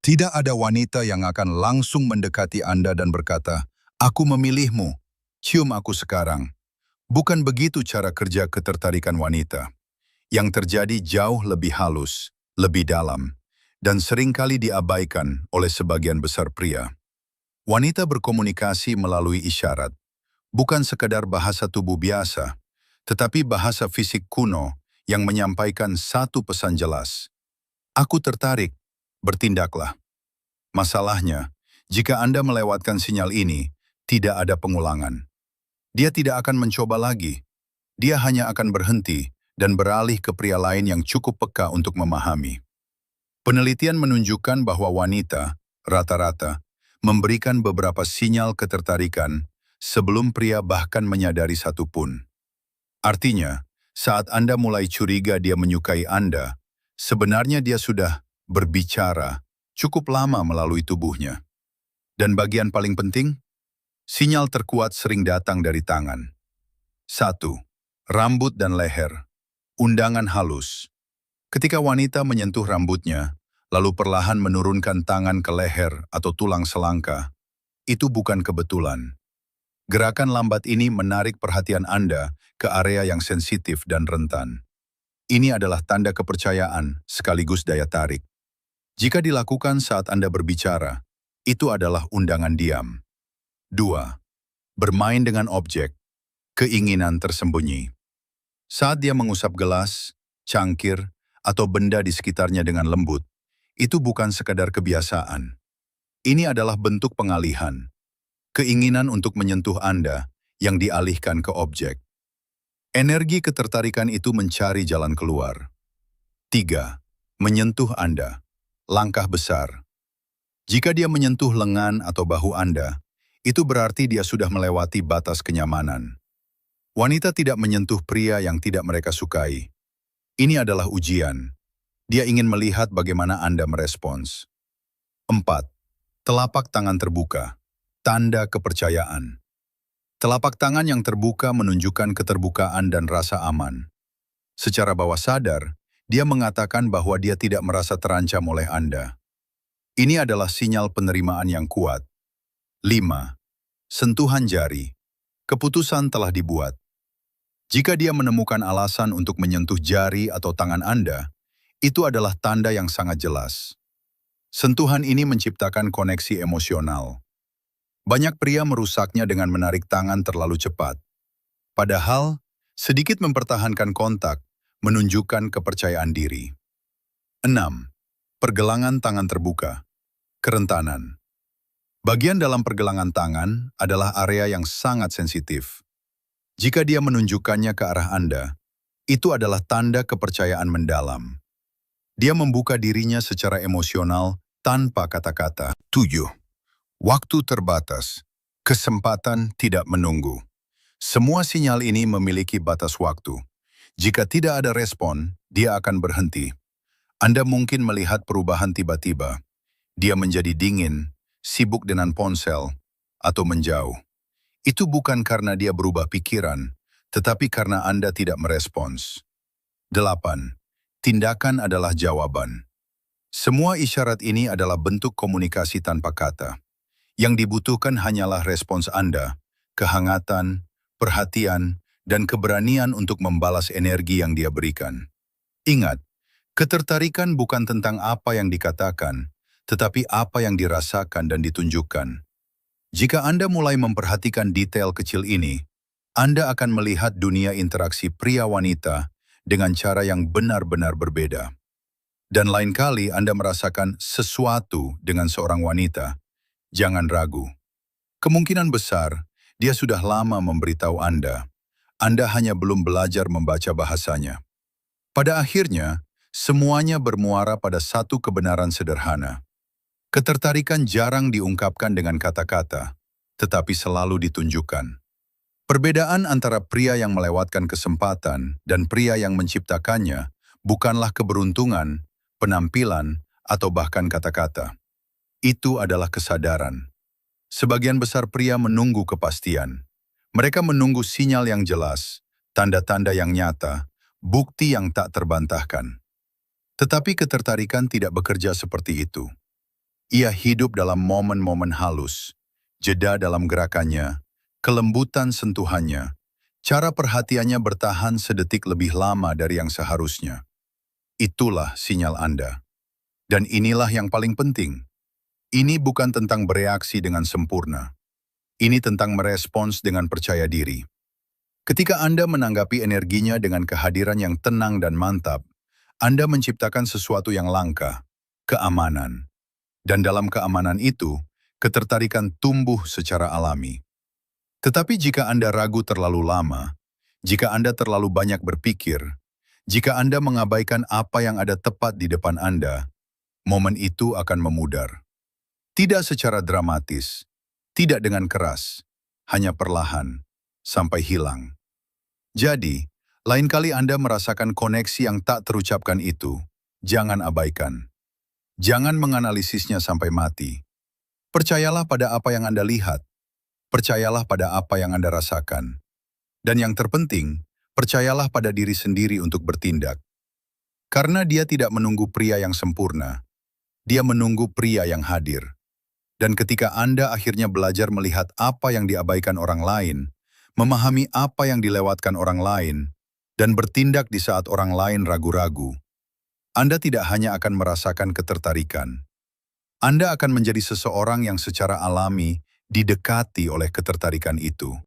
Tidak ada wanita yang akan langsung mendekati Anda dan berkata, "Aku memilihmu, cium aku sekarang." Bukan begitu cara kerja ketertarikan wanita. Yang terjadi jauh lebih halus, lebih dalam, dan seringkali diabaikan oleh sebagian besar pria. Wanita berkomunikasi melalui isyarat, bukan sekadar bahasa tubuh biasa, tetapi bahasa fisik kuno yang menyampaikan satu pesan jelas. Aku tertarik, bertindaklah. Masalahnya, jika Anda melewatkan sinyal ini, tidak ada pengulangan. Dia tidak akan mencoba lagi. Dia hanya akan berhenti dan beralih ke pria lain yang cukup peka untuk memahami. Penelitian menunjukkan bahwa wanita, rata-rata, memberikan beberapa sinyal ketertarikan sebelum pria bahkan menyadari satu pun. Artinya, saat Anda mulai curiga dia menyukai Anda, sebenarnya dia sudah berbicara cukup lama melalui tubuhnya. Dan bagian paling penting, sinyal terkuat sering datang dari tangan. 1. Rambut dan leher. Undangan halus. Ketika wanita menyentuh rambutnya, lalu perlahan menurunkan tangan ke leher atau tulang selangka, itu bukan kebetulan. Gerakan lambat ini menarik perhatian Anda ke area yang sensitif dan rentan. Ini adalah tanda kepercayaan sekaligus daya tarik. Jika dilakukan saat Anda berbicara, itu adalah undangan diam. 2. Bermain dengan objek. Keinginan tersembunyi. Saat dia mengusap gelas, cangkir, atau benda di sekitarnya dengan lembut, itu bukan sekadar kebiasaan. Ini adalah bentuk pengalihan. Keinginan untuk menyentuh Anda yang dialihkan ke objek. Energi ketertarikan itu mencari jalan keluar. 3. Menyentuh Anda. Langkah besar. Jika dia menyentuh lengan atau bahu Anda, itu berarti dia sudah melewati batas kenyamanan. Wanita tidak menyentuh pria yang tidak mereka sukai. Ini adalah ujian. Dia ingin melihat bagaimana Anda merespons. 4. Telapak tangan terbuka. Tanda kepercayaan. Telapak tangan yang terbuka menunjukkan keterbukaan dan rasa aman. Secara bawah sadar, dia mengatakan bahwa dia tidak merasa terancam oleh Anda. Ini adalah sinyal penerimaan yang kuat. 5. Sentuhan jari. Keputusan telah dibuat. Jika dia menemukan alasan untuk menyentuh jari atau tangan Anda, itu adalah tanda yang sangat jelas. Sentuhan ini menciptakan koneksi emosional. Banyak pria merusaknya dengan menarik tangan terlalu cepat. Padahal, sedikit mempertahankan kontak menunjukkan kepercayaan diri. 6. Pergelangan tangan terbuka. Kerentanan. Bagian dalam pergelangan tangan adalah area yang sangat sensitif. Jika dia menunjukkannya ke arah Anda, itu adalah tanda kepercayaan mendalam. Dia membuka dirinya secara emosional tanpa kata-kata. 7. Waktu terbatas. Kesempatan tidak menunggu. Semua sinyal ini memiliki batas waktu. Jika tidak ada respon, dia akan berhenti. Anda mungkin melihat perubahan tiba-tiba. Dia menjadi dingin, sibuk dengan ponsel, atau menjauh. Itu bukan karena dia berubah pikiran, tetapi karena Anda tidak merespons. 8. Tindakan adalah jawaban. Semua isyarat ini adalah bentuk komunikasi tanpa kata. Yang dibutuhkan hanyalah respons Anda, kehangatan, perhatian, dan keberanian untuk membalas energi yang dia berikan. Ingat, ketertarikan bukan tentang apa yang dikatakan, tetapi apa yang dirasakan dan ditunjukkan. Jika Anda mulai memperhatikan detail kecil ini, Anda akan melihat dunia interaksi pria-wanita dengan cara yang benar-benar berbeda. Dan lain kali Anda merasakan sesuatu dengan seorang wanita, jangan ragu. Kemungkinan besar, dia sudah lama memberitahu Anda. Anda hanya belum belajar membaca bahasanya. Pada akhirnya, semuanya bermuara pada satu kebenaran sederhana. Ketertarikan jarang diungkapkan dengan kata-kata, tetapi selalu ditunjukkan. Perbedaan antara pria yang melewatkan kesempatan dan pria yang menciptakannya bukanlah keberuntungan, penampilan, atau bahkan kata-kata. Itu adalah kesadaran. Sebagian besar pria menunggu kepastian. Mereka menunggu sinyal yang jelas, tanda-tanda yang nyata, bukti yang tak terbantahkan. Tetapi ketertarikan tidak bekerja seperti itu. Ia hidup dalam momen-momen halus, jeda dalam gerakannya, kelembutan sentuhannya, cara perhatiannya bertahan sedetik lebih lama dari yang seharusnya. Itulah sinyal Anda. Dan inilah yang paling penting. Ini bukan tentang bereaksi dengan sempurna. Ini tentang merespons dengan percaya diri. Ketika Anda menanggapi energinya dengan kehadiran yang tenang dan mantap, Anda menciptakan sesuatu yang langka, keamanan. Dan dalam keamanan itu, ketertarikan tumbuh secara alami. Tetapi jika Anda ragu terlalu lama, jika Anda terlalu banyak berpikir, jika Anda mengabaikan apa yang ada tepat di depan Anda, momen itu akan memudar. Tidak secara dramatis, tidak dengan keras, hanya perlahan, sampai hilang. Jadi, lain kali Anda merasakan koneksi yang tak terucapkan itu, jangan abaikan. Jangan menganalisisnya sampai mati. Percayalah pada apa yang Anda lihat. Percayalah pada apa yang Anda rasakan. Dan yang terpenting, percayalah pada diri sendiri untuk bertindak. Karena dia tidak menunggu pria yang sempurna, dia menunggu pria yang hadir. Dan ketika Anda akhirnya belajar melihat apa yang diabaikan orang lain, memahami apa yang dilewatkan orang lain, dan bertindak di saat orang lain ragu-ragu, Anda tidak hanya akan merasakan ketertarikan. Anda akan menjadi seseorang yang secara alami didekati oleh ketertarikan itu.